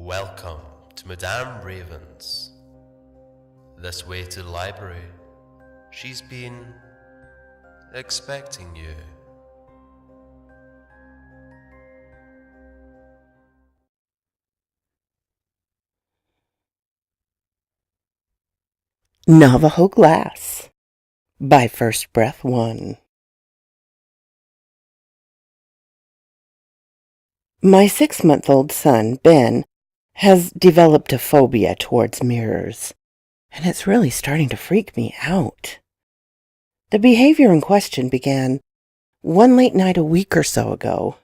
Welcome to Madame Raven's. This way to the library. She's been expecting you. Navajo Glass by First Breath 1. My 6-month-old son, Ben, has developed a phobia towards mirrors, and it's really starting to freak me out. The behavior in question began one late night a week or so ago.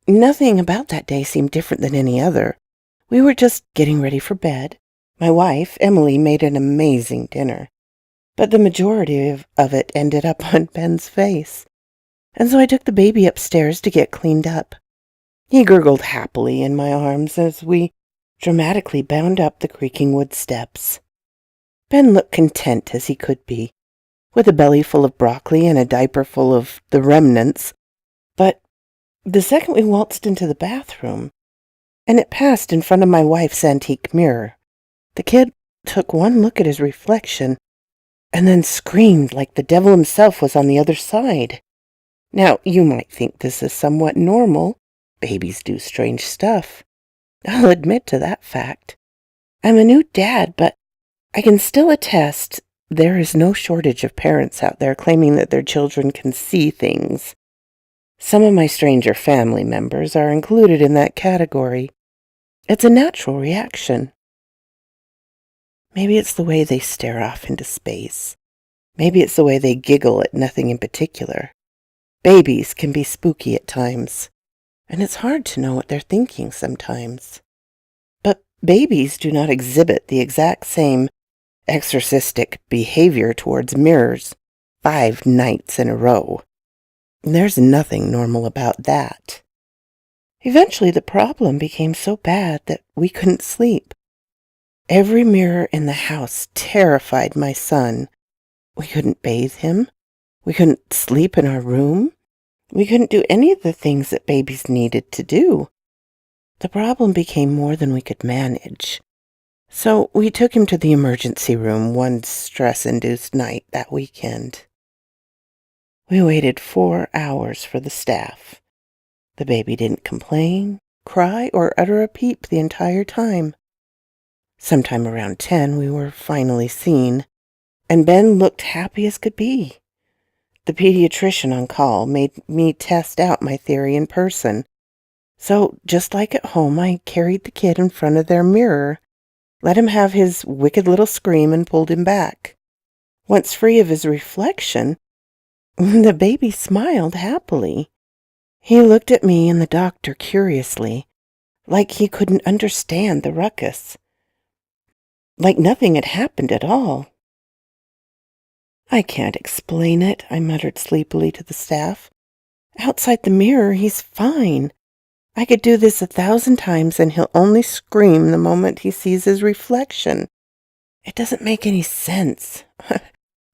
Nothing about that day seemed different than any other. We were just getting ready for bed. My wife, Emily, made an amazing dinner, but the majority of it ended up on Ben's face, and so I took the baby upstairs to get cleaned up. He gurgled happily in my arms as we dramatically bound up the creaking wood steps. Ben looked content as he could be, with a belly full of broccoli and a diaper full of the remnants, but the second we waltzed into the bathroom, and it passed in front of my wife's antique mirror, the kid took one look at his reflection and then screamed like the devil himself was on the other side. Now, you might think this is somewhat normal. Babies do strange stuff. I'll admit to that fact. I'm a new dad, but I can still attest there is no shortage of parents out there claiming that their children can see things. Some of my stranger family members are included in that category. It's a natural reaction. Maybe it's the way they stare off into space. Maybe it's the way they giggle at nothing in particular. Babies can be spooky at times, and it's hard to know what they're thinking sometimes. But babies do not exhibit the exact same exorcistic behavior towards mirrors 5 nights in a row. There's nothing normal about that. Eventually, the problem became so bad that we couldn't sleep. Every mirror in the house terrified my son. We couldn't bathe him. We couldn't sleep in our room. We couldn't do any of the things that babies needed to do. The problem became more than we could manage. So we took him to the emergency room one stress-induced night that weekend. We waited 4 hours for the staff. The baby didn't complain, cry, or utter a peep the entire time. Sometime around 10, we were finally seen, and Ben looked happy as could be. The pediatrician on call made me test out my theory in person. So, just like at home, I carried the kid in front of their mirror, let him have his wicked little scream, and pulled him back. Once free of his reflection, the baby smiled happily. He looked at me and the doctor curiously, like he couldn't understand the ruckus, like nothing had happened at all. "I can't explain it," I muttered sleepily to the staff. "Outside the mirror, he's fine. I could do this 1,000 times and he'll only scream the moment he sees his reflection. It doesn't make any sense.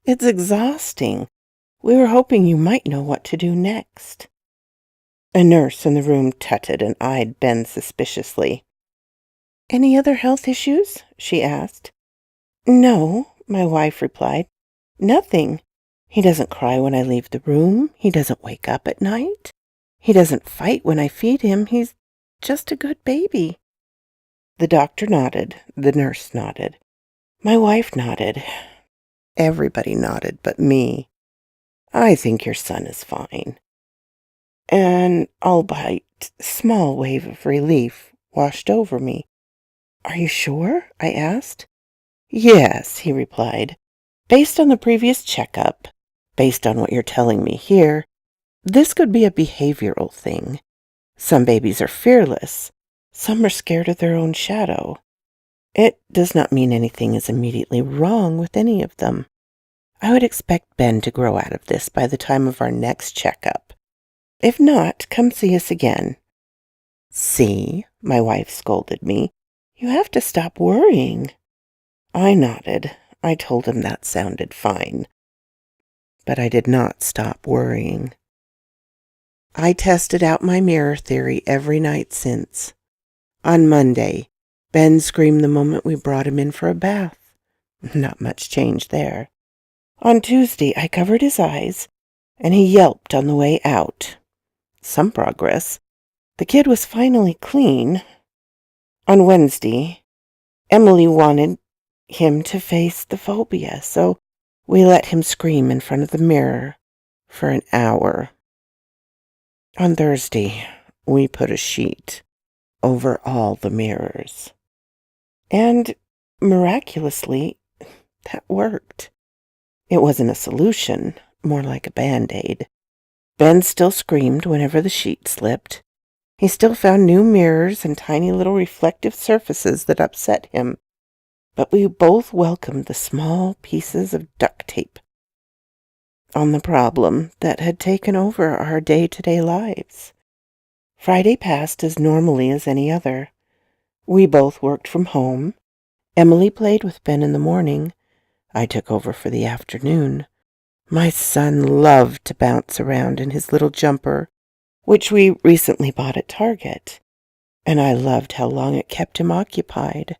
It's exhausting. We were hoping you might know what to do next." A nurse in the room tutted and eyed Ben suspiciously. "Any other health issues?" she asked. "No," my wife replied. "Nothing. He doesn't cry when I leave the room. He doesn't wake up at night. He doesn't fight when I feed him. He's just a good baby." The doctor nodded. The nurse nodded. My wife nodded. Everybody nodded but me. "I think your son is fine." An albeit small wave of relief washed over me. "Are you sure?" I asked. "Yes," he replied. "Based on the previous checkup, based on what you're telling me here, this could be a behavioral thing. Some babies are fearless. Some are scared of their own shadow. It does not mean anything is immediately wrong with any of them. I would expect Ben to grow out of this by the time of our next checkup. If not, come see us again." "See," my wife scolded me. "You have to stop worrying." I nodded. I told him that sounded fine. But I did not stop worrying. I tested out my mirror theory every night since. On Monday, Ben screamed the moment we brought him in for a bath. Not much change there. On Tuesday, I covered his eyes, and he yelped on the way out. Some progress. The kid was finally clean. On Wednesday, Emily wanted him to face the phobia, so we let him scream in front of the mirror for an hour. On Thursday, we put a sheet over all the mirrors. And miraculously, that worked. It wasn't a solution, more like a Band-Aid. Ben still screamed whenever the sheet slipped. He still found new mirrors and tiny little reflective surfaces that upset him. But we both welcomed the small pieces of duct tape on the problem that had taken over our day-to-day lives. Friday passed as normally as any other. We both worked from home. Emily played with Ben in the morning. I took over for the afternoon. My son loved to bounce around in his little jumper, which we recently bought at Target, and I loved how long it kept him occupied.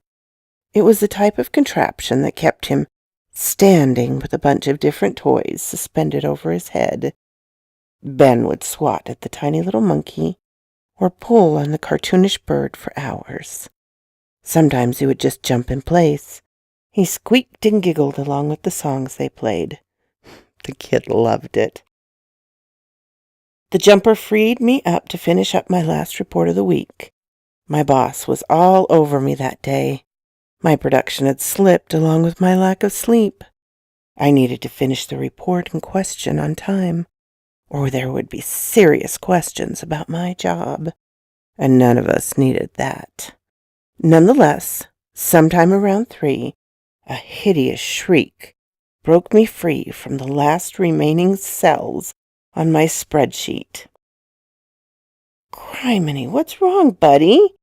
It was the type of contraption that kept him standing with a bunch of different toys suspended over his head. Ben would swat at the tiny little monkey or pull on the cartoonish bird for hours. Sometimes he would just jump in place. He squeaked and giggled along with the songs they played. The kid loved it. The jumper freed me up to finish up my last report of the week. My boss was all over me that day. My production had slipped along with my lack of sleep. I needed to finish the report in question on time, or there would be serious questions about my job, and none of us needed that. Nonetheless, sometime around 3, a hideous shriek broke me free from the last remaining cells on my spreadsheet. "Criminy, what's wrong, buddy?"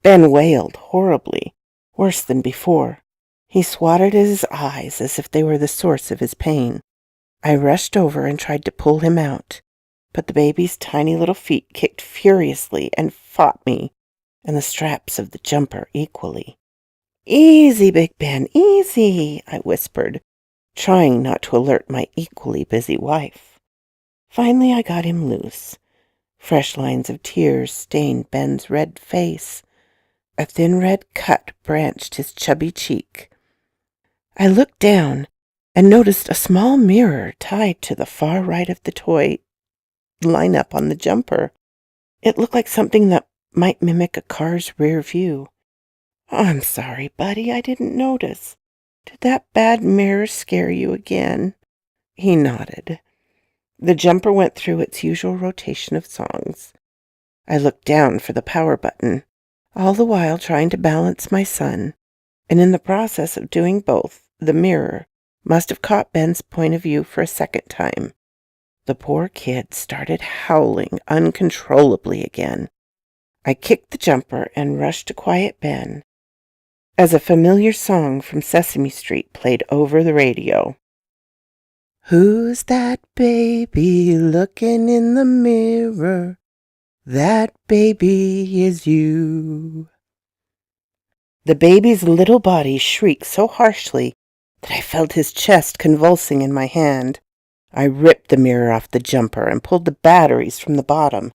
Ben wailed horribly, worse than before. He swatted at his eyes as if they were the source of his pain. I rushed over and tried to pull him out, but the baby's tiny little feet kicked furiously and fought me and the straps of the jumper equally. "Easy, Big Ben, easy," I whispered, trying not to alert my equally busy wife. Finally I got him loose. Fresh lines of tears stained Ben's red face. A thin red cut branched his chubby cheek. I looked down and noticed a small mirror tied to the far right of the toy lineup on the jumper. It looked like something that might mimic a car's rear view. "I'm sorry, buddy, I didn't notice. Did that bad mirror scare you again?" He nodded. The jumper went through its usual rotation of songs. I looked down for the power button, all the while trying to balance my son, and in the process of doing both, the mirror must have caught Ben's point of view for a second time. The poor kid started howling uncontrollably again. I kicked the jumper and rushed to quiet Ben as a familiar song from Sesame Street played over the radio. "Who's that baby looking in the mirror? That baby is you." The baby's little body shrieked so harshly that I felt his chest convulsing in my hand. I ripped the mirror off the jumper and pulled the batteries from the bottom.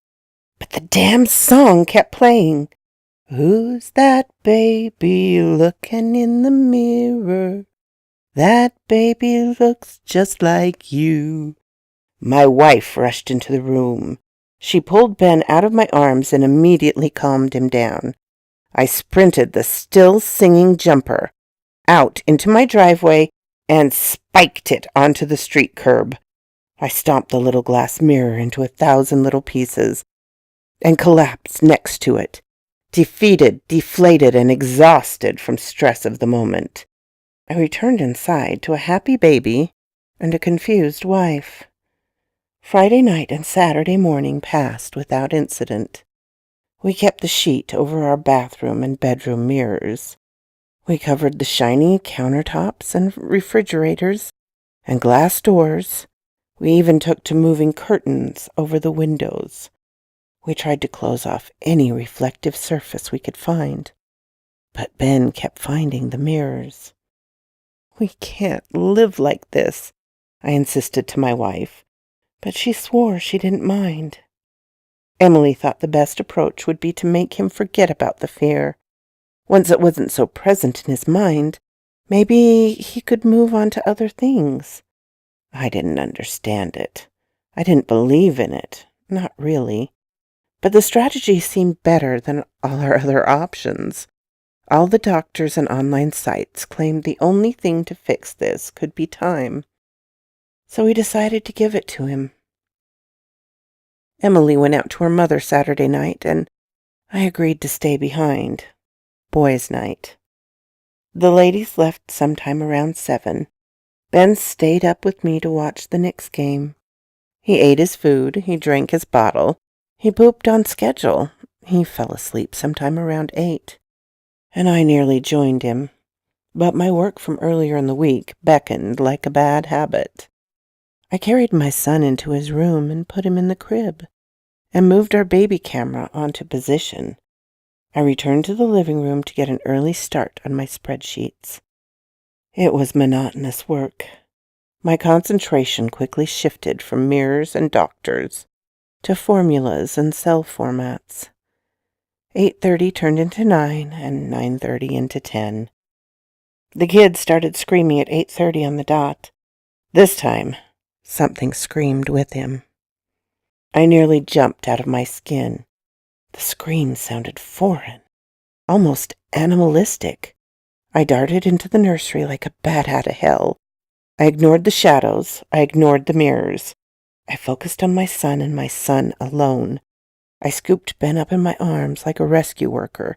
But the damn song kept playing. "Who's that baby looking in the mirror? That baby looks just like you." My wife rushed into the room. She pulled Ben out of my arms and immediately calmed him down. I sprinted the still singing jumper out into my driveway and spiked it onto the street curb. I stomped the little glass mirror into 1,000 little pieces and collapsed next to it, defeated, deflated, and exhausted from stress of the moment. I returned inside to a happy baby and a confused wife. Friday night and Saturday morning passed without incident. We kept the sheet over our bathroom and bedroom mirrors. We covered the shiny countertops and refrigerators and glass doors. We even took to moving curtains over the windows. We tried to close off any reflective surface we could find, but Ben kept finding the mirrors. "We can't live like this," I insisted to my wife, but she swore she didn't mind. Emily thought the best approach would be to make him forget about the fear. Once it wasn't so present in his mind, maybe he could move on to other things. I didn't understand it. I didn't believe in it. Not really. But the strategy seemed better than all our other options. All the doctors and online sites claimed the only thing to fix this could be time. So we decided to give it to him. Emily went out to her mother Saturday night, and I agreed to stay behind. Boys' night. The ladies left sometime around 7. Ben stayed up with me to watch the Knicks game. He ate his food, he drank his bottle, he pooped on schedule, he fell asleep sometime around 8. And I nearly joined him. But my work from earlier in the week beckoned like a bad habit. I carried my son into his room and put him in the crib, and moved our baby camera onto position. I returned to the living room to get an early start on my spreadsheets. It was monotonous work. My concentration quickly shifted from mirrors and doctors to formulas and cell formats. 8:30 turned into 9, and 9:30 into 10. The kids started screaming at 8:30 on the dot. This time, something screamed with him. I nearly jumped out of my skin. The scream sounded foreign, almost animalistic. I darted into the nursery like a bat out of hell. I ignored the shadows. I ignored the mirrors. I focused on my son and my son alone. I scooped Ben up in my arms like a rescue worker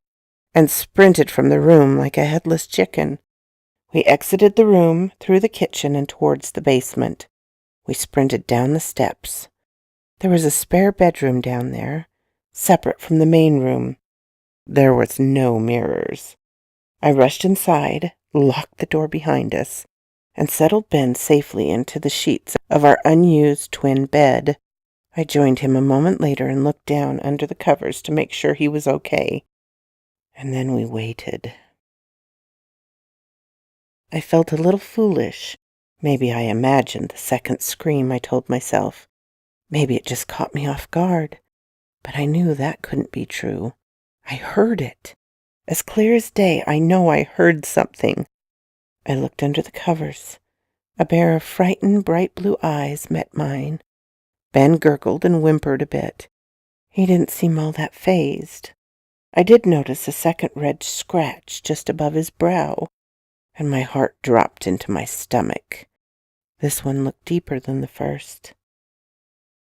and sprinted from the room like a headless chicken. We exited the room, through the kitchen, and towards the basement. We sprinted down the steps. There was a spare bedroom down there, separate from the main room. There was no mirrors. I rushed inside, locked the door behind us, and settled Ben safely into the sheets of our unused twin bed. I joined him a moment later and looked down under the covers to make sure he was okay. And then we waited. I felt a little foolish. Maybe I imagined the second scream, I told myself. Maybe it just caught me off guard. But I knew that couldn't be true. I heard it. As clear as day, I know I heard something. I looked under the covers. A pair of frightened, bright blue eyes met mine. Ben gurgled and whimpered a bit. He didn't seem all that fazed. I did notice a second red scratch just above his brow, and my heart dropped into my stomach. This one looked deeper than the first.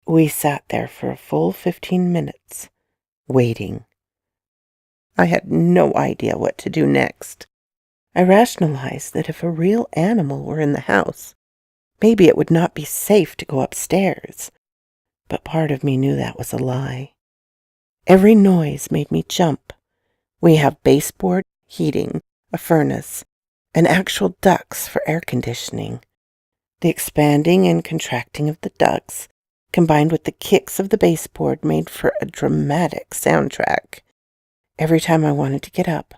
We sat there for a full 15 minutes, waiting. I had no idea what to do next. I rationalized that if a real animal were in the house, maybe it would not be safe to go upstairs. But part of me knew that was a lie. Every noise made me jump. We have baseboard, heating, a furnace, and actual ducts for air conditioning. The expanding and contracting of the ducts, combined with the kicks of the baseboard, made for a dramatic soundtrack. Every time I wanted to get up,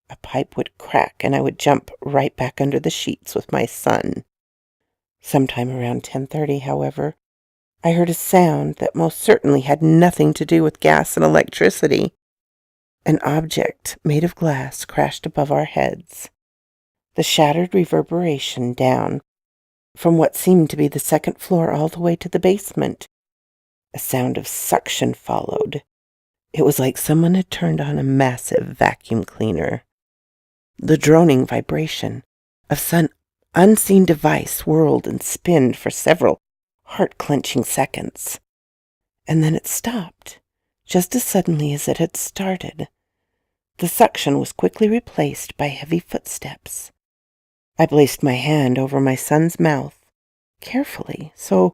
a pipe would crack and I would jump right back under the sheets with my son. Sometime around 10:30, however, I heard a sound that most certainly had nothing to do with gas and electricity. An object made of glass crashed above our heads. The shattered reverberation down from what seemed to be the second floor all the way to the basement. A sound of suction followed. It was like someone had turned on a massive vacuum cleaner. The droning vibration of some unseen device whirled and spinned for several heart-clenching seconds. And then it stopped, just as suddenly as it had started. The suction was quickly replaced by heavy footsteps. I placed my hand over my son's mouth, carefully, so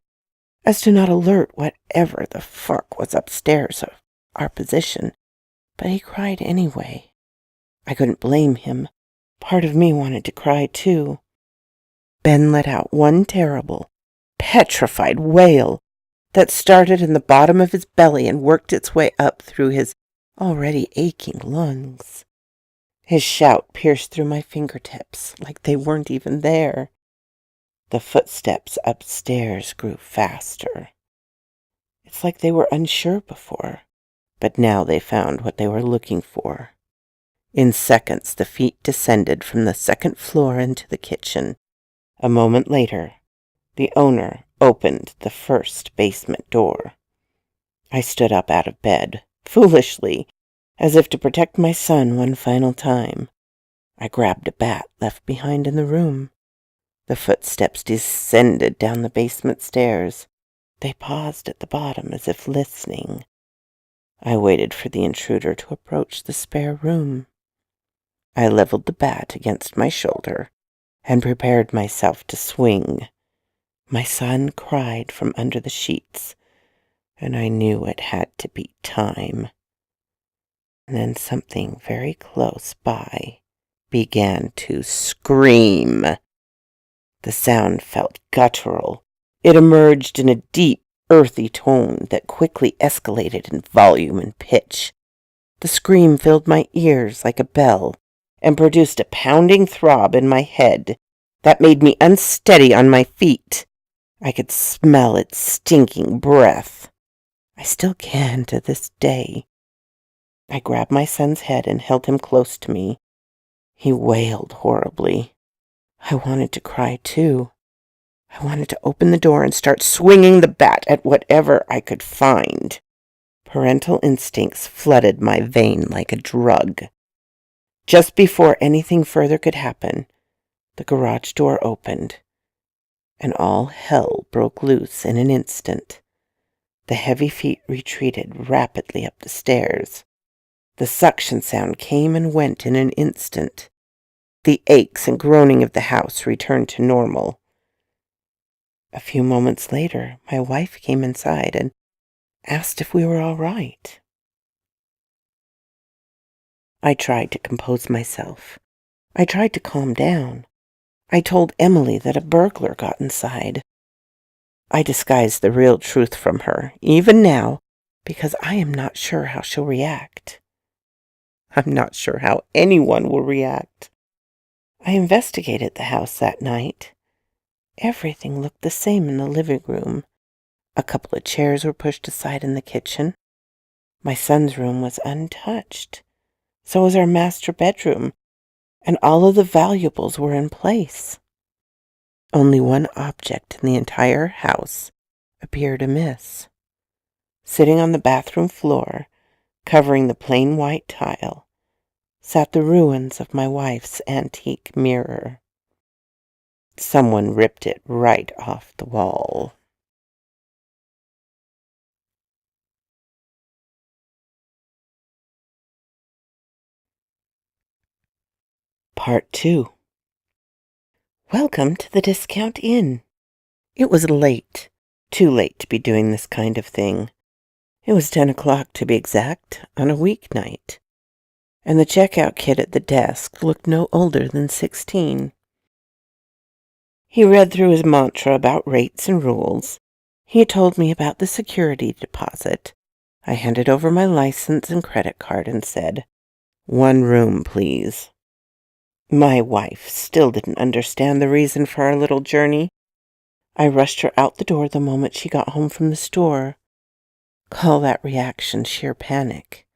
as to not alert whatever the fuck was upstairs of our position, but he cried anyway. I couldn't blame him. Part of me wanted to cry too. Ben let out one terrible, petrified wail, that started in the bottom of his belly and worked its way up through his already aching lungs. His shout pierced through my fingertips like they weren't even there. The footsteps upstairs grew faster. It's like they were unsure before, but now they found what they were looking for. In seconds, the feet descended from the second floor into the kitchen. A moment later, the owner opened the first basement door. I stood up out of bed, foolishly, as if to protect my son one final time. I grabbed a bat left behind in the room. The footsteps descended down the basement stairs. They paused at the bottom as if listening. I waited for the intruder to approach the spare room. I leveled the bat against my shoulder and prepared myself to swing. My son cried from under the sheets, and I knew it had to be time. And then something very close by began to scream. The sound felt guttural. It emerged in a deep, earthy tone that quickly escalated in volume and pitch. The scream filled my ears like a bell and produced a pounding throb in my head that made me unsteady on my feet. I could smell its stinking breath. I still can to this day. I grabbed my son's head and held him close to me. He wailed horribly. I wanted to cry too. I wanted to open the door and start swinging the bat at whatever I could find. Parental instincts flooded my vein like a drug. Just before anything further could happen, the garage door opened, and all hell broke loose in an instant. The heavy feet retreated rapidly up the stairs. The suction sound came and went in an instant. The aches and groaning of the house returned to normal. A few moments later, my wife came inside and asked if we were all right. I tried to compose myself. I tried to calm down. I told Emily that a burglar got inside. I disguised the real truth from her, even now, because I am not sure how she'll react. I'm not sure how anyone will react. I investigated the house that night. Everything looked the same in the living room. A couple of chairs were pushed aside in the kitchen. My son's room was untouched. So was our master bedroom, and all of the valuables were in place. Only one object in the entire house appeared amiss. Sitting on the bathroom floor, covering the plain white tile, sat the ruins of my wife's antique mirror. Someone ripped it right off the wall. Part 2. Welcome to the Discount Inn. It was late, too late to be doing this kind of thing. It was 10 o'clock to be exact, on a weeknight, and the checkout kid at the desk looked no older than 16. He read through his mantra about rates and rules. He told me about the security deposit. I handed over my license and credit card and said, "1 room, please." My wife still didn't understand the reason for our little journey. I rushed her out the door the moment she got home from the store. Call that reaction sheer panic.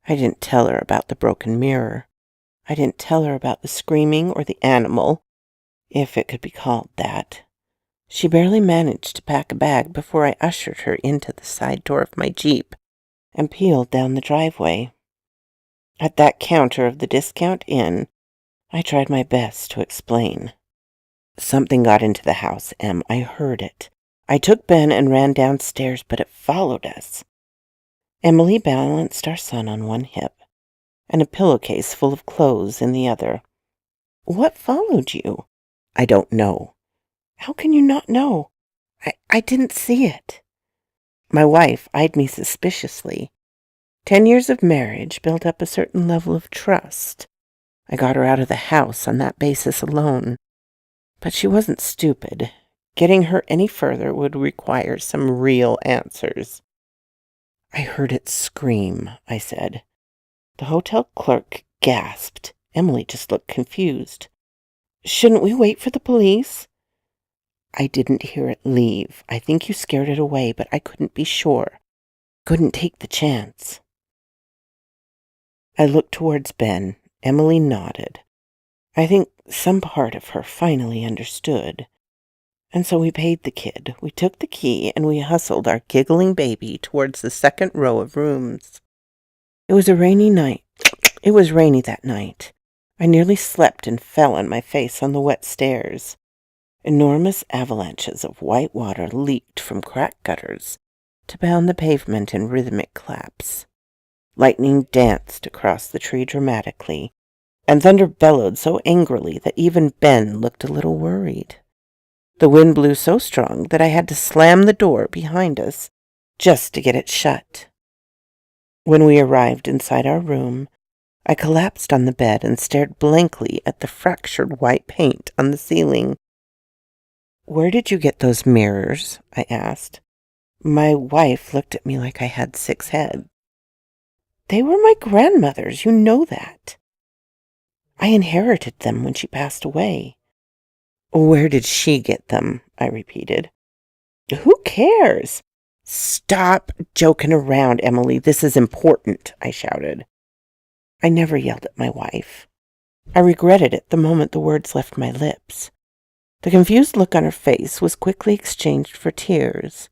I didn't tell her about the broken mirror. I didn't tell her about the screaming or the animal, if it could be called that. She barely managed to pack a bag before I ushered her into the side door of my Jeep and peeled down the driveway. At that counter of the Discount Inn, I tried my best to explain. Something got into the house, Em. I heard it. I took Ben and ran downstairs, but it followed us. Emily balanced our son on one hip, and a pillowcase full of clothes in the other. What followed you? I don't know. How can you not know? I didn't see it. My wife eyed me suspiciously. 10 years of marriage built up a certain level of trust. I got her out of the house on that basis alone. But she wasn't stupid. Getting her any further would require some real answers. "I heard it scream," I said. The hotel clerk gasped. Emily just looked confused. "Shouldn't we wait for the police?" "I didn't hear it leave. I think you scared it away, but I couldn't be sure. Couldn't take the chance." I looked towards Ben. Emily nodded. I think some part of her finally understood. And so we paid the kid. We took the key and we hustled our giggling baby towards the second row of rooms. It was a rainy night. It was rainy that night. I nearly slept and fell on my face on the wet stairs. Enormous avalanches of white water leaked from cracked gutters to pound the pavement in rhythmic claps. Lightning danced across the tree dramatically, and thunder bellowed so angrily that even Ben looked a little worried. The wind blew so strong that I had to slam the door behind us just to get it shut. When we arrived inside our room, I collapsed on the bed and stared blankly at the fractured white paint on the ceiling. "Where did you get those mirrors?" I asked. My wife looked at me like I had 6 heads. "They were my grandmother's, you know that. I inherited them when she passed away." "Where did she get them?" I repeated. "Who cares?" "Stop joking around, Emily. This is important," I shouted. I never yelled at my wife. I regretted it the moment the words left my lips. The confused look on her face was quickly exchanged for tears.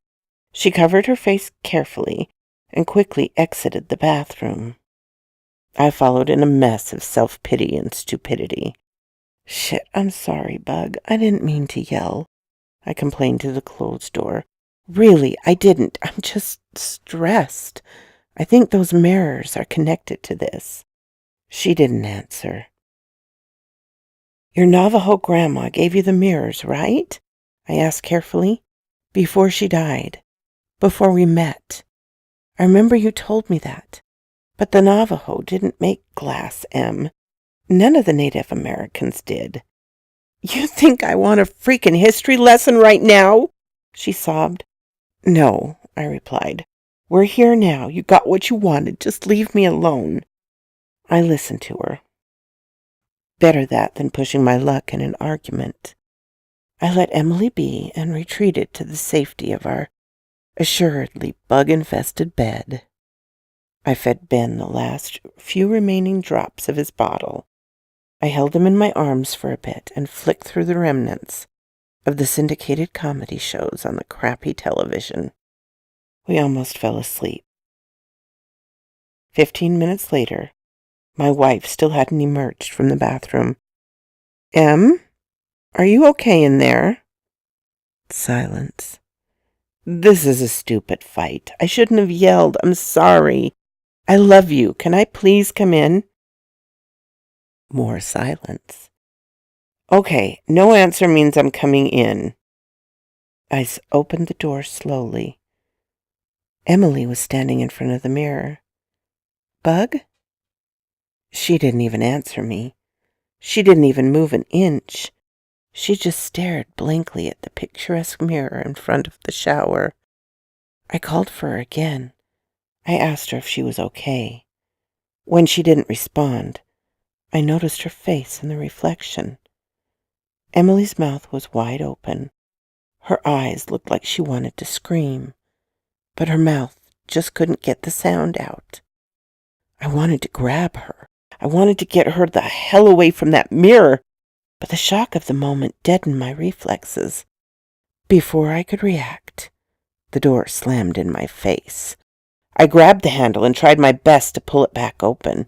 She covered her face carefully and quickly exited the bathroom. I followed in a mess of self-pity and stupidity. "Shit, I'm sorry, Bug. I didn't mean to yell," I complained to the closed door. "Really, I didn't. I'm just stressed. I think those mirrors are connected to this." She didn't answer. "Your Navajo grandma gave you the mirrors, right?" I asked carefully. "Before she died. Before we met. I remember you told me that. But the Navajo didn't make glass, Em. None of the Native Americans did." "You think I want a freaking history lesson right now?" she sobbed. "No," I replied. "We're here now. You got what you wanted. Just leave me alone." I listened to her. Better that than pushing my luck in an argument. I let Emily be and retreated to the safety of our assuredly bug-infested bed. I fed Ben the last few remaining drops of his bottle. I held him in my arms for a bit and flicked through the remnants of the syndicated comedy shows on the crappy television. We almost fell asleep. 15 minutes later, my wife still hadn't emerged from the bathroom. "Em, are you okay in there?" Silence. "This is a stupid fight. I shouldn't have yelled. I'm sorry. I love you. Can I please come in?" More silence. "Okay, no answer means I'm coming in." I opened the door slowly. Emily was standing in front of the mirror. "Bug?" She didn't even answer me. She didn't even move an inch. She just stared blankly at the picturesque mirror in front of the shower. I called for her again. I asked her if she was okay. When she didn't respond, I noticed her face in the reflection. Emily's mouth was wide open. Her eyes looked like she wanted to scream, but her mouth just couldn't get the sound out. I wanted to grab her. I wanted to get her the hell away from that mirror, but the shock of the moment deadened my reflexes. Before I could react, the door slammed in my face. I grabbed the handle and tried my best to pull it back open.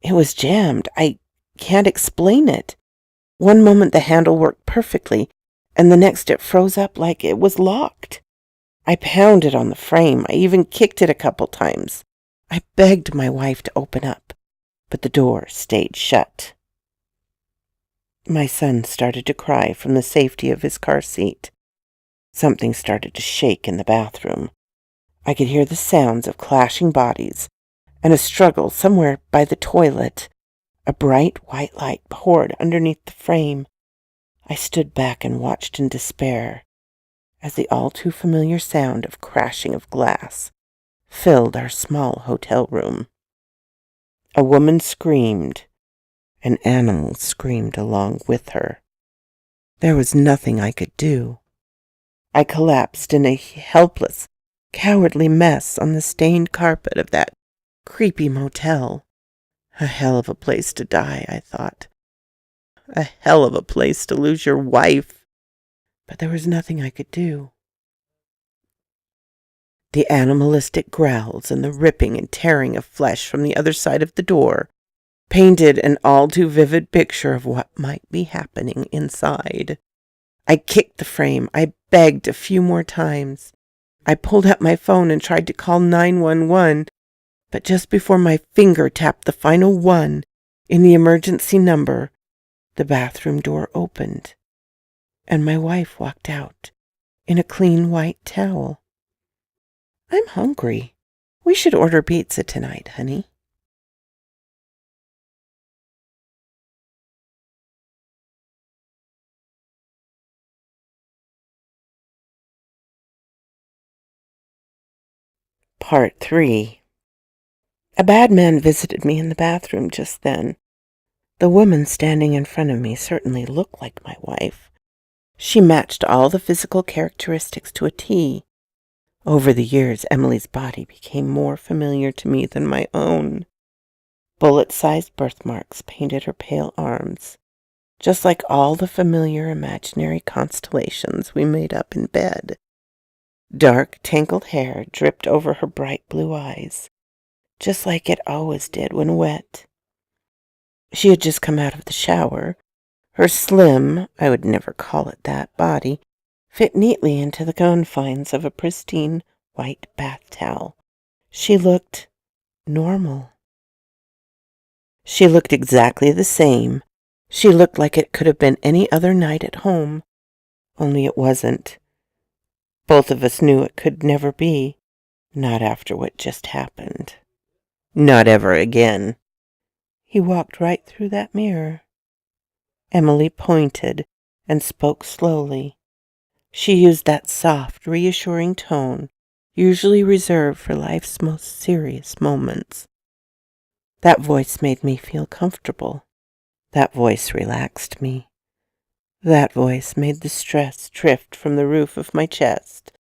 It was jammed. I can't explain it. One moment the handle worked perfectly, and the next it froze up like it was locked. I pounded on the frame. I even kicked it a couple times. I begged my wife to open up, but the door stayed shut. My son started to cry from the safety of his car seat. Something started to shake in the bathroom. I could hear the sounds of clashing bodies and a struggle somewhere by the toilet. A bright white light poured underneath the frame. I stood back and watched in despair. as the all-too-familiar sound of crashing of glass filled our small hotel room. A woman screamed. An animal screamed along with her. There was nothing I could do. I collapsed in a helpless, cowardly mess on the stained carpet of that creepy motel. A hell of a place to die, I thought. A hell of a place to lose your wife. But there was nothing I could do. The animalistic growls and the ripping and tearing of flesh from the other side of the door painted an all-too-vivid picture of what might be happening inside. I kicked the frame. I begged a few more times. I pulled out my phone and tried to call 911, but just before my finger tapped the final one in the emergency number, the bathroom door opened, and my wife walked out in a clean white towel. I'm hungry. We should order pizza tonight, honey. Part 3. A bad man visited me in the bathroom just then. The woman standing in front of me certainly looked like my wife. She matched all the physical characteristics to a T. Over the years, Emily's body became more familiar to me than my own. Bullet-sized birthmarks painted her pale arms, just like all the familiar imaginary constellations we made up in bed. Dark, tangled hair dripped over her bright blue eyes, just like it always did when wet. She had just come out of the shower. Her slim, I would never call it that, body fit neatly into the confines of a pristine white bath towel. She looked normal. She looked exactly the same. She looked like it could have been any other night at home, only it wasn't. Both of us knew it could never be, not after what just happened. Not ever again. He walked right through that mirror. Emily pointed and spoke slowly. She used that soft, reassuring tone usually reserved for life's most serious moments. That voice made me feel comfortable. That voice relaxed me. That voice made the stress drift from the roof of my chest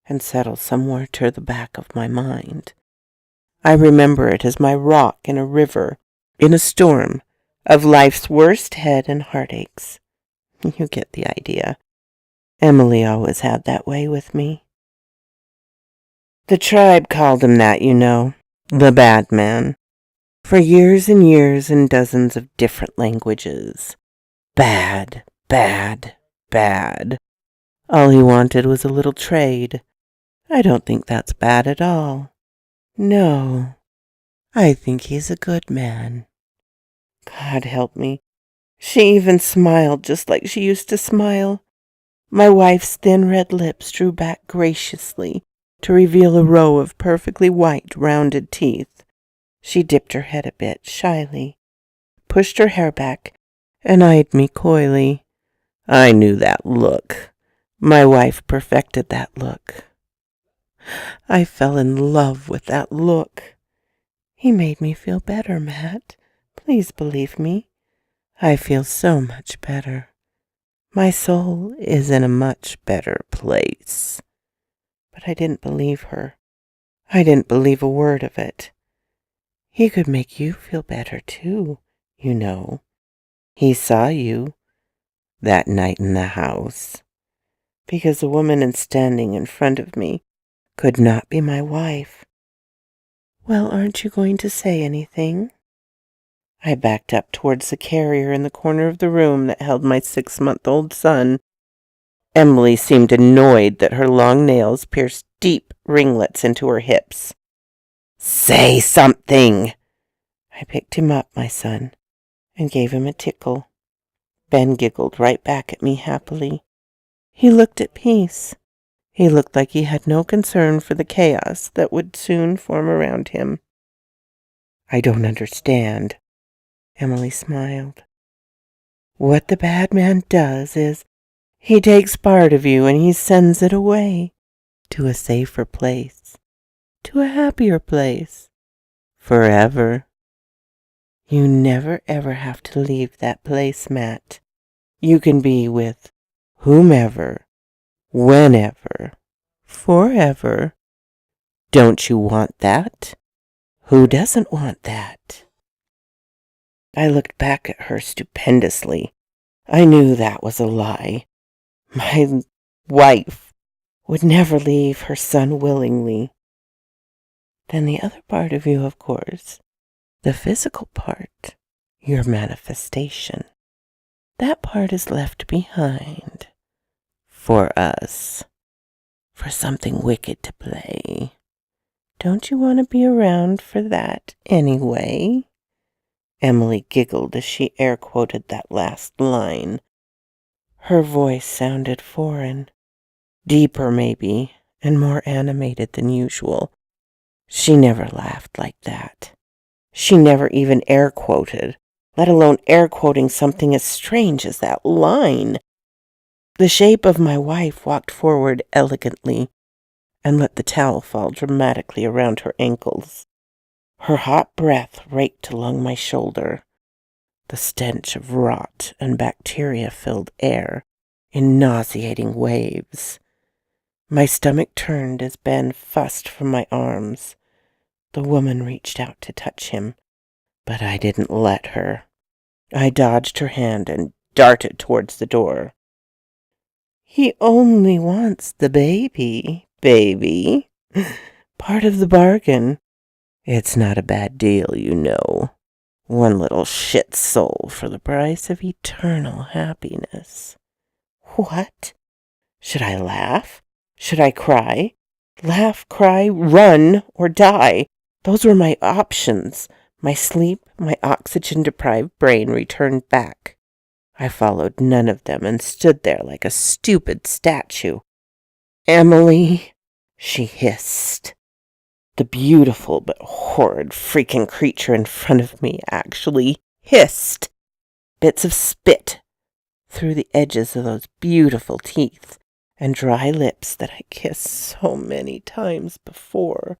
and settle somewhere to the back of my mind. I remember it as my rock in a river, in a storm of life's worst head and heartaches. You get the idea. Emily always had that way with me. The tribe called him that, you know, the bad man, for years and years in dozens of different languages. Bad, bad, bad. All he wanted was a little trade. I don't think that's bad at all. No, I think he's a good man. God help me. She even smiled just like she used to smile. My wife's thin red lips drew back graciously to reveal a row of perfectly white, rounded teeth. She dipped her head a bit, shyly, pushed her hair back, and eyed me coyly. I knew that look. My wife perfected that look. I fell in love with that look. He made me feel better, Matt. Please believe me. I feel so much better. My soul is in a much better place. But I didn't believe her. I didn't believe a word of it. He could make you feel better, too, you know. He saw you that night in the house, because the woman standing in front of me could not be my wife. Well, aren't you going to say anything? I backed up towards the carrier in the corner of the room that held my 6-month-old son. Emily seemed annoyed that her long nails pierced deep ringlets into her hips. Say something! I picked him up, my son, and gave him a tickle. Ben giggled right back at me happily. He looked at peace. He looked like he had no concern for the chaos that would soon form around him. I don't understand. Emily smiled. What the bad man does is He takes part of you and he sends it away to a safer place, to a happier place, forever. You never ever have to leave that place, Matt. You can be with whomever, whenever, forever. Don't you want that? Who doesn't want that? I looked back at her stupendously. I knew that was a lie. My wife would never leave her son willingly. Then the other part of you, of course, the physical part, your manifestation, that part is left behind for us, for something wicked to play. Don't you want to be around for that anyway? Emily giggled as she air-quoted that last line. Her voice sounded foreign, deeper maybe, and more animated than usual. She never laughed like that. She never even air-quoted, let alone air-quoting something as strange as that line. The shape of my wife walked forward elegantly and let the towel fall dramatically around her ankles. Her hot breath raked along my shoulder. The stench of rot and bacteria filled air in nauseating waves. My stomach turned as Ben fussed from my arms. The woman reached out to touch him, but I didn't let her. I dodged her hand and darted towards the door. He only wants the baby. Part of the bargain. It's not a bad deal, you know. One little shit soul for the price of eternal happiness. What? Should I laugh? Should I cry? Laugh, cry, run, or die. Those were my options. My sleep, my oxygen-deprived brain returned back. I followed none of them and stood there like a stupid statue. Emily, she hissed. The beautiful but horrid freaking creature in front of me actually hissed. Bits of spit through the edges of those beautiful teeth and dry lips that I kissed so many times before.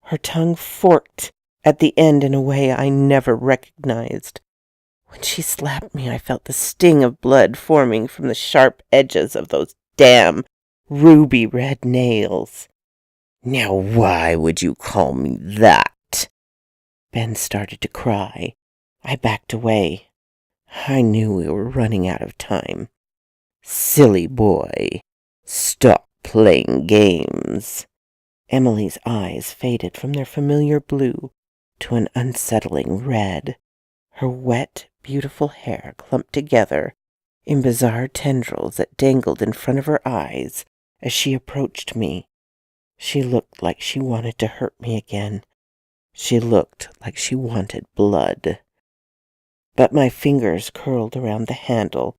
Her tongue forked at the end in a way I never recognized. When she slapped me, I felt the sting of blood forming from the sharp edges of those damn ruby red nails. Now why would you call me that? Ben started to cry. I backed away. I knew we were running out of time. Silly boy, stop playing games. Emily's eyes faded from their familiar blue to an unsettling red. Her wet, beautiful hair clumped together in bizarre tendrils that dangled in front of her eyes as she approached me. She looked like she wanted to hurt me again. She looked like she wanted blood. But my fingers curled around the handle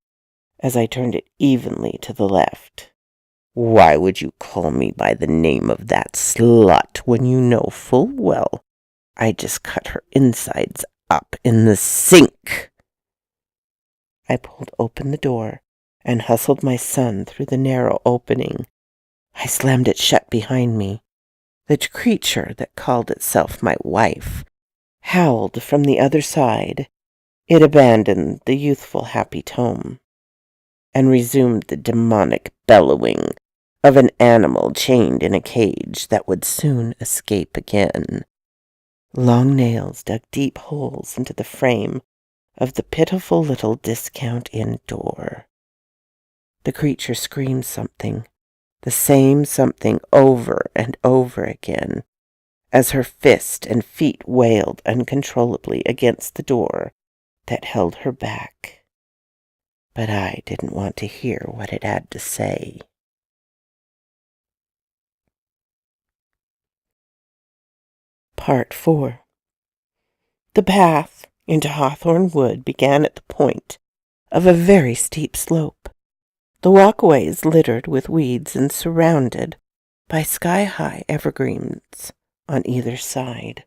as I turned it evenly to the left. Why would you call me by the name of that slut when you know full well I just cut her insides up in the sink? I pulled open the door and hustled my son through the narrow opening. I slammed it shut behind me. The creature that called itself my wife howled from the other side. It abandoned the youthful happy tone and resumed the demonic bellowing of an animal chained in a cage that would soon escape again. Long nails dug deep holes into the frame of the pitiful little discount inn door. The creature screamed something, the same something over and over again, as her fist and feet wailed uncontrollably against the door that held her back. But I didn't want to hear what it had to say. Part 4. The path into Hawthorne Wood began at the point of a very steep slope. The walkways littered with weeds and surrounded by sky-high evergreens on either side.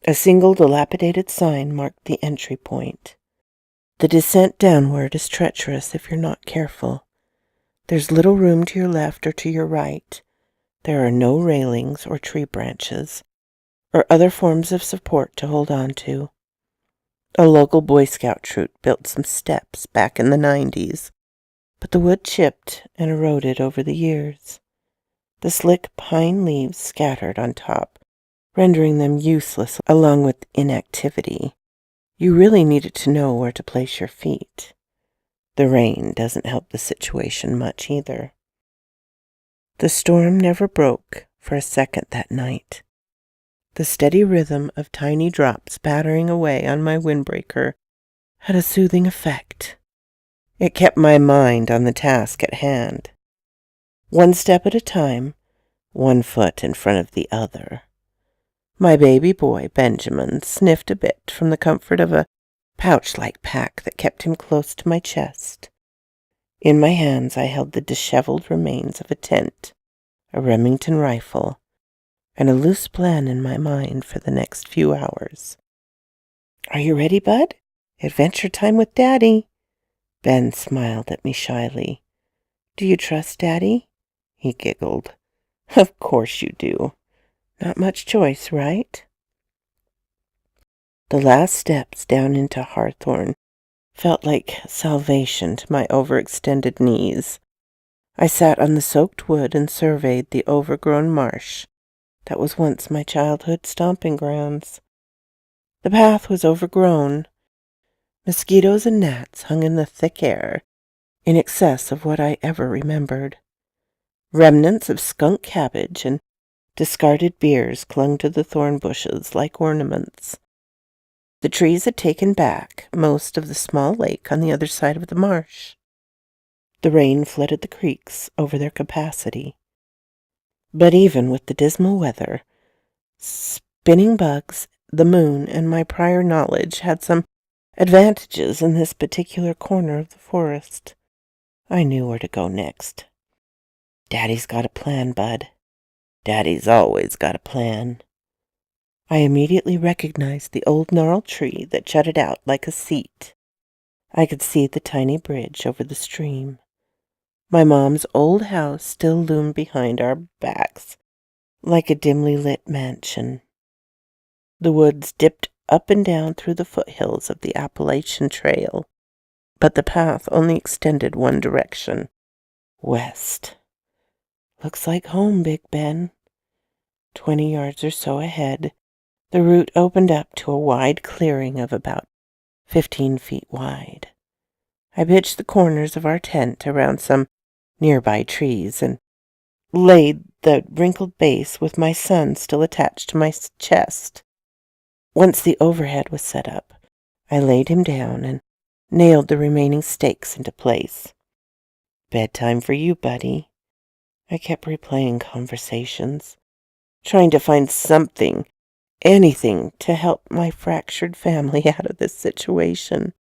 A single dilapidated sign marked the entry point. The descent downward is treacherous if you're not careful. There's little room to your left or to your right. There are no railings or tree branches or other forms of support to hold on to. A local Boy Scout troop built some steps back in the 90s, but the wood chipped and eroded over the years. The slick pine leaves scattered on top, rendering them useless along with inactivity. You really needed to know where to place your feet. The rain doesn't help the situation much either. The storm never broke for a second that night. The steady rhythm of tiny drops battering away on my windbreaker had a soothing effect. It kept my mind on the task at hand. One step at a time, one foot in front of the other. My baby boy, Benjamin, sniffed a bit from the comfort of a pouch-like pack that kept him close to my chest. In my hands I held the disheveled remains of a tent, a Remington rifle, and a loose plan in my mind for the next few hours. "Are you ready, bud? Adventure time with Daddy." Ben smiled at me shyly. "Do you trust Daddy?" He giggled. "Of course you do. Not much choice, right?" The last steps down into Hawthorne felt like salvation to my overextended knees. I sat on the soaked wood and surveyed the overgrown marsh that was once my childhood stomping grounds. The path was overgrown. Mosquitoes and gnats hung in the thick air, in excess of what I ever remembered. Remnants of skunk cabbage and discarded beers clung to the thorn bushes like ornaments. The trees had taken back most of the small lake on the other side of the marsh. The rain flooded the creeks over their capacity. But even with the dismal weather, spinning bugs, the moon, and my prior knowledge had some advantages in this particular corner of the forest. I knew where to go next. Daddy's got a plan, bud. Daddy's always got a plan. I immediately recognized the old gnarled tree that jutted out like a seat. I could see the tiny bridge over the stream. My mom's old house still loomed behind our backs, like a dimly lit mansion. The woods dipped up and down through the foothills of the Appalachian Trail, but the path only extended one direction, west. "Looks like home, Big Ben." 20 yards or so ahead, the route opened up to a wide clearing of about 15 feet wide. I pitched the corners of our tent around some nearby trees and laid the wrinkled base with my son still attached to my chest. Once the overhead was set up, I laid him down and nailed the remaining stakes into place. "Bedtime for you, buddy." I kept replaying conversations, trying to find something, anything, to help my fractured family out of this situation.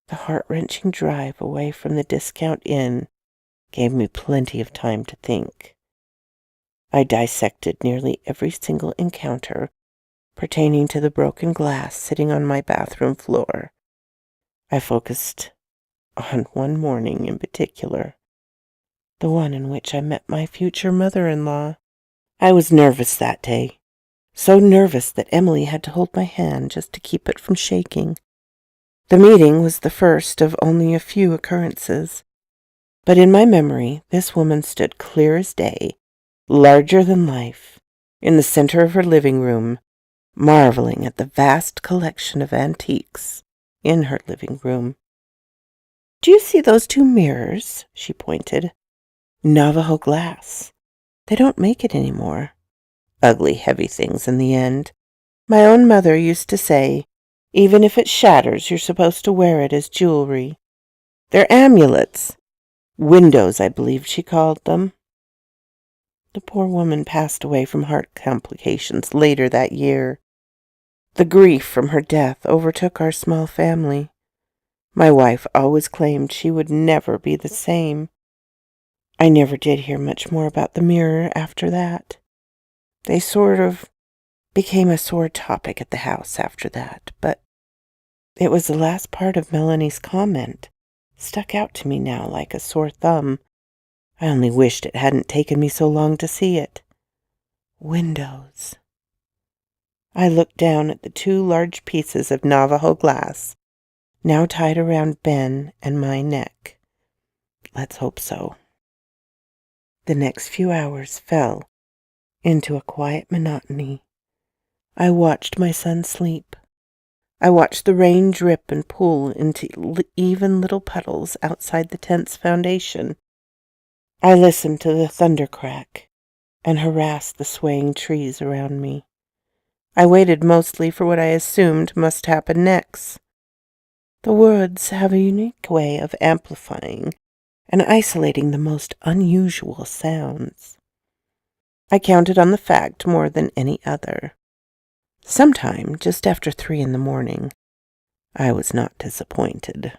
The heart-wrenching drive away from the discount inn gave me plenty of time to think. I dissected nearly every single encounter pertaining to the broken glass sitting on my bathroom floor. I focused on one morning in particular, the one in which I met my future mother-in-law. I was nervous that day, so nervous that Emily had to hold my hand just to keep it from shaking. The meeting was the first of only a few occurrences, but in my memory this woman stood clear as day, larger than life, in the center of her living room, marveling at the vast collection of antiques in her living room. "Do you see those two mirrors?" she pointed. "Navajo glass. They don't make it anymore. Ugly, heavy things in the end. My own mother used to say, even if it shatters, you're supposed to wear it as jewelry. They're amulets. Windows, I believe she called them." The poor woman passed away from heart complications later that year. The grief from her death overtook our small family. My wife always claimed she would never be the same. I never did hear much more about the mirror after that. They sort of became a sore topic at the house after that, but it was the last part of Melanie's comment stuck out to me now like a sore thumb. I only wished it hadn't taken me so long to see it. Windows. I looked down at the 2 large pieces of Navajo glass, now tied around Ben and my neck. Let's hope so. The next few hours fell into a quiet monotony. I watched my son sleep. I watched the rain drip and pool into even little puddles outside the tent's foundation. I listened to the thunder crack and harassed the swaying trees around me. I waited mostly for what I assumed must happen next. The woods have a unique way of amplifying and isolating the most unusual sounds. I counted on the fact more than any other. Sometime just after 3 a.m, I was not disappointed.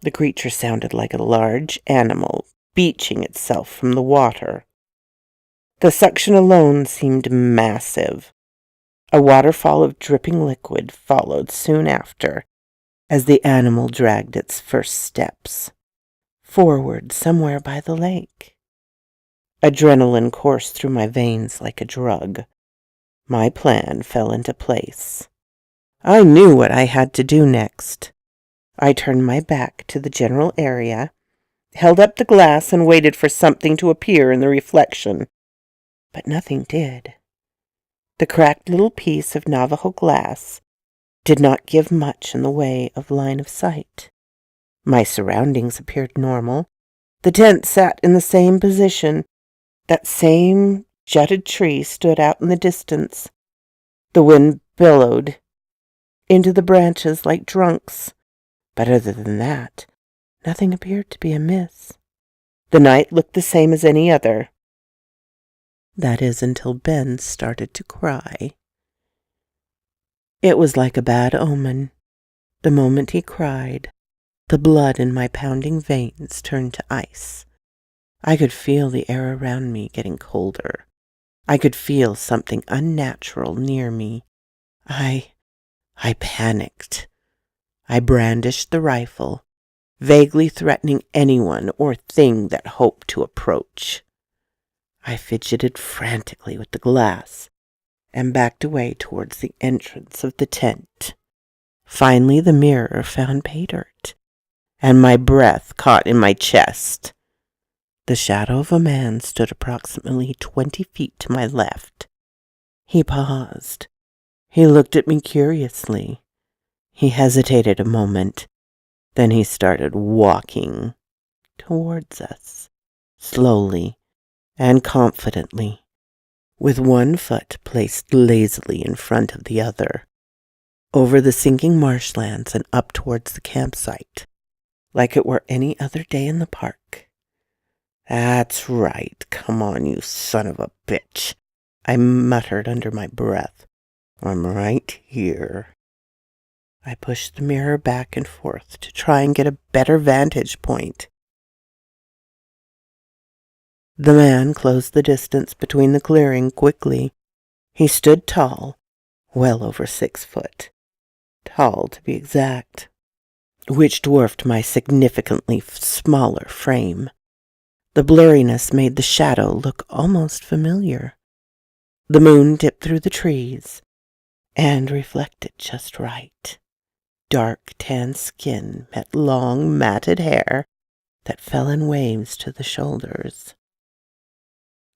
The creature sounded like a large animal beaching itself from the water. The suction alone seemed massive. A waterfall of dripping liquid followed soon after, as the animal dragged its first steps forward somewhere by the lake. Adrenaline coursed through my veins like a drug. My plan fell into place. I knew what I had to do next. I turned my back to the general area, held up the glass, and waited for something to appear in the reflection. But nothing did. The cracked little piece of Navajo glass did not give much in the way of line of sight. My surroundings appeared normal. The tent sat in the same position. That same jutted tree stood out in the distance. The wind billowed into the branches like drunks. But other than that, nothing appeared to be amiss. The night looked the same as any other. That is, until Ben started to cry. It was like a bad omen. The moment he cried, the blood in my pounding veins turned to ice. I could feel the air around me getting colder. I could feel something unnatural near me. I panicked. I brandished the rifle, vaguely threatening anyone or thing that hoped to approach. I fidgeted frantically with the glass and backed away towards the entrance of the tent. Finally, the mirror found pay dirt, and my breath caught in my chest. The shadow of a man stood approximately 20 feet to my left. He paused. He looked at me curiously. He hesitated a moment. Then he started walking towards us, slowly and confidently, with one foot placed lazily in front of the other, over the sinking marshlands and up towards the campsite, like it were any other day in the park. "That's right. Come on, you son of a bitch," I muttered under my breath. "I'm right here." I pushed the mirror back and forth to try and get a better vantage point. The man closed the distance between the clearing quickly. He stood tall, well over 6 foot. Tall, to be exact, which dwarfed my significantly smaller frame. The blurriness made the shadow look almost familiar. The moon dipped through the trees and reflected just right. Dark tan skin met long matted hair that fell in waves to the shoulders.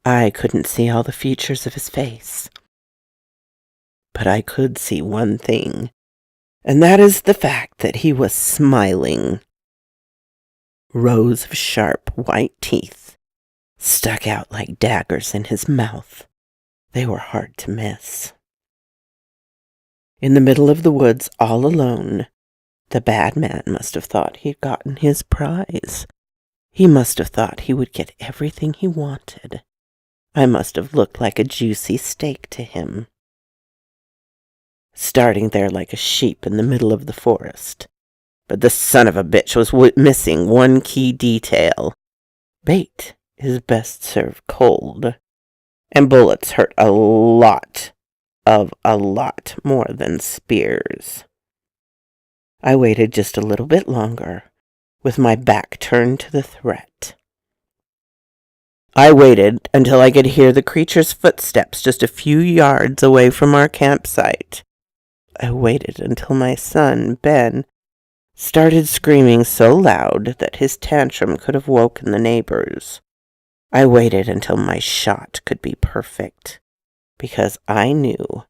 I couldn't see all the features of his face, but I could see one thing, and that is the fact that he was smiling. Rows of sharp white teeth stuck out like daggers in his mouth. They were hard to miss. In the middle of the woods, all alone, the bad man must have thought he'd gotten his prize. He must have thought he would get everything he wanted. I must have looked like a juicy steak to him, starting there like a sheep in the middle of the forest. But the son of a bitch was missing one key detail. Bait is best served cold, and bullets hurt a lot more than spears. I waited just a little bit longer, with my back turned to the threat. I waited until I could hear the creature's footsteps just a few yards away from our campsite. I waited until my son, Ben, started screaming so loud that his tantrum could have woken the neighbors. I waited until my shot could be perfect, because I knew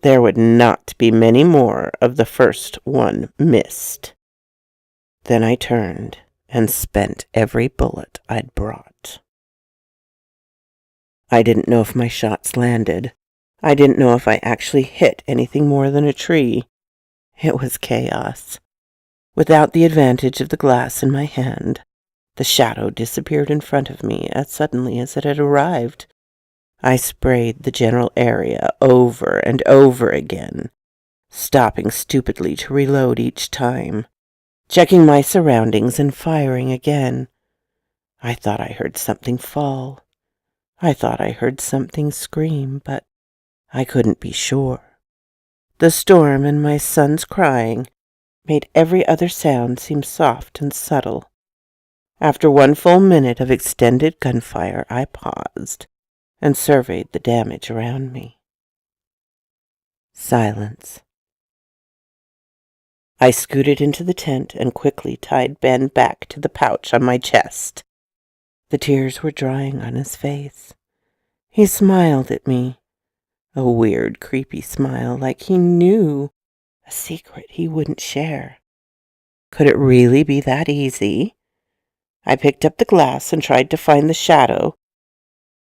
there would not be many more of the first one missed. Then I turned and spent every bullet I'd brought. I didn't know if my shots landed. I didn't know if I actually hit anything more than a tree. It was chaos. Without the advantage of the glass in my hand, the shadow disappeared in front of me as suddenly as it had arrived. I sprayed the general area over and over again, stopping stupidly to reload each time, checking my surroundings and firing again. I thought I heard something fall. I thought I heard something scream, but I couldn't be sure. The storm and my son's crying made every other sound seem soft and subtle. After 1 full minute of extended gunfire, I paused and surveyed the damage around me. Silence. I scooted into the tent and quickly tied Ben back to the pouch on my chest. The tears were drying on his face. He smiled at me, a weird, creepy smile, like he knew a secret he wouldn't share. Could it really be that easy? I picked up the glass and tried to find the shadow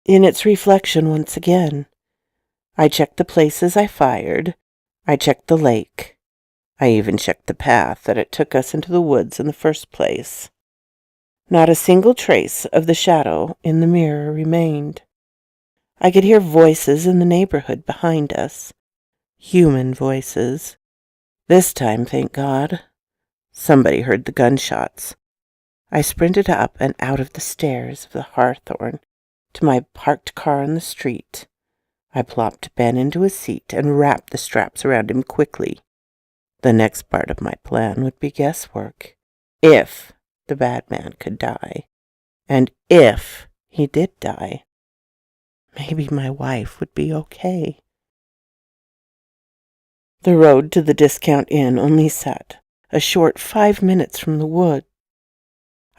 in its reflection once again. I checked the places I fired. I checked the lake. I even checked the path that it took us into the woods in the first place. Not a single trace of the shadow in the mirror remained. I could hear voices in the neighborhood behind us. Human voices. This time, thank God, somebody heard the gunshots. I sprinted up and out of the stairs of the Hawthorne to my parked car on the street. I plopped Ben into a seat and wrapped the straps around him quickly. The next part of my plan would be guesswork. If the bad man could die, and if he did die, maybe my wife would be okay. The road to the discount inn only sat a short 5 minutes from the wood.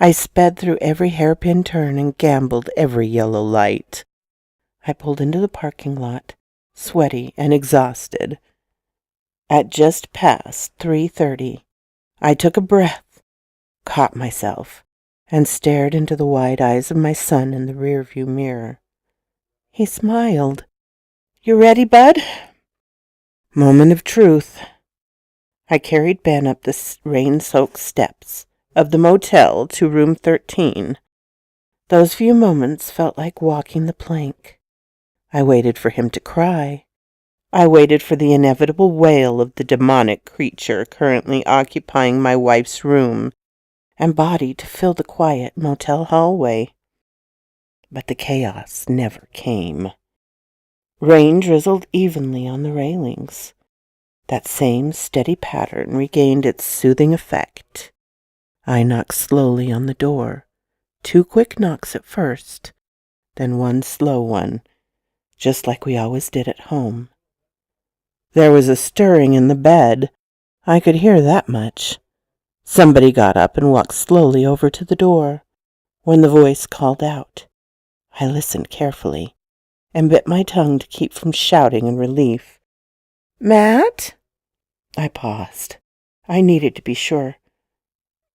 I sped through every hairpin turn and gambled every yellow light. I pulled into the parking lot, sweaty and exhausted. At just past 3:30, I took a breath, caught myself, and stared into the wide eyes of my son in the rearview mirror. He smiled. "You ready, bud?" Moment of truth. I carried Ben up the rain-soaked steps of the motel to room 13. Those few moments felt like walking the plank. I waited for him to cry. I waited for the inevitable wail of the demonic creature currently occupying my wife's room and body to fill the quiet motel hallway. But the chaos never came. Rain drizzled evenly on the railings. That same steady pattern regained its soothing effect. I knocked slowly on the door. 2 quick knocks at first, then 1 slow one, just like we always did at home. There was a stirring in the bed. I could hear that much. Somebody got up and walked slowly over to the door. When the voice called out, I listened carefully and bit my tongue to keep from shouting in relief. "Matt?" I paused. I needed to be sure.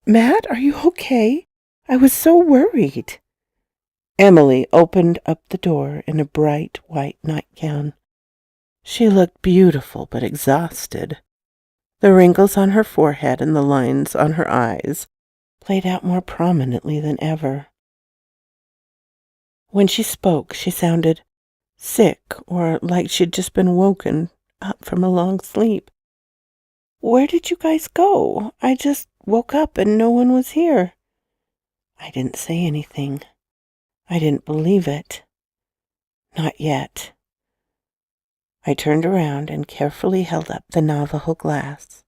"Matt, are you okay? I was so worried." Emily opened up the door in a bright white nightgown. She looked beautiful but exhausted. The wrinkles on her forehead and the lines on her eyes played out more prominently than ever. When she spoke, she sounded sick or like she'd just been woken up from a long sleep. "Where did you guys go? I just woke up and no one was here." I didn't say anything. I didn't believe it. Not yet. I turned around and carefully held up the Navajo glass.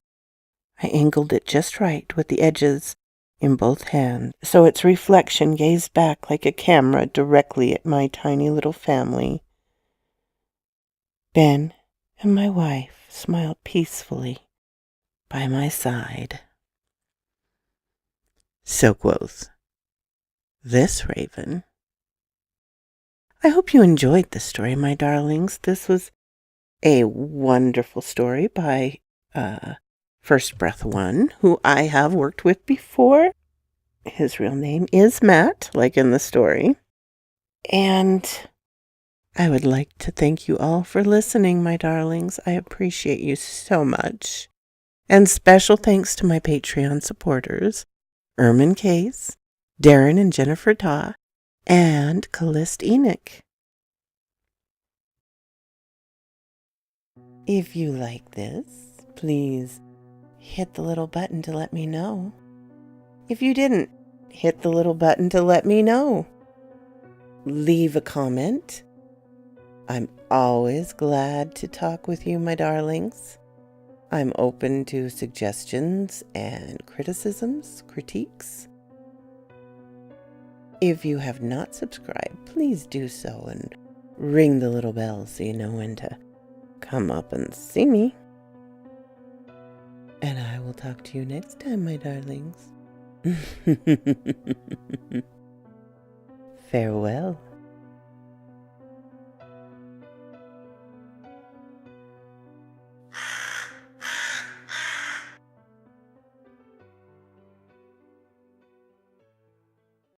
I angled it just right with the edges in both hands, so its reflection gazed back like a camera directly at my tiny little family. Ben and my wife smiled peacefully by my side. So quoth this raven. I hope you enjoyed the story, my darlings. This was a wonderful story by First Breath One, who I have worked with before. His real name is Matt, like in the story. And I would like to thank you all for listening, my darlings. I appreciate you so much. And special thanks to my Patreon supporters, Ermin Case, Darren and Jennifer Taw, and Callist Enoch. If you like this, please hit the little button to let me know. If you didn't, hit the little button to let me know. Leave a comment. I'm always glad to talk with you, my darlings. I'm open to suggestions and criticisms, critiques. If you have not subscribed, please do so and ring the little bell so you know when to come up and see me. And I will talk to you next time, my darlings. Farewell.